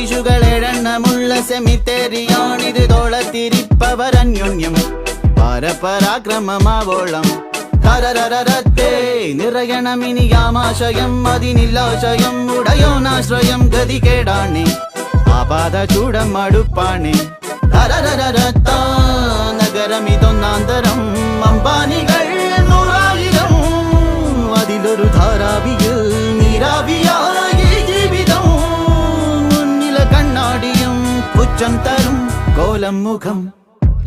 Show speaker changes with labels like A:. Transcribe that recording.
A: കുരിശുകളെണ്ണമുള്ള സെമിത്തേരിയാണിത് തോളത്തിരിപ്പവരന്യോന്യം പരപരാക്രമമാവോളം തരരരരത്തേ നിറയണമിനിയാമാശയം അതിനില്ലാശയം ഉടയോനാശ്രയം ഗതി കേടാണേ ആപാത ചൂടം അടുപ്പാണേ തരരരരത്ത നഗരമിതൊന്നാന്തരം അംബാനികൾ 100,000 അതിലൊരു ധാരാവിയിൽ നീരാവിയായി ജീവിതം മുന്നിലെ കണ്ണാടിയും പുച്ഛം തരും കോലം മുഖം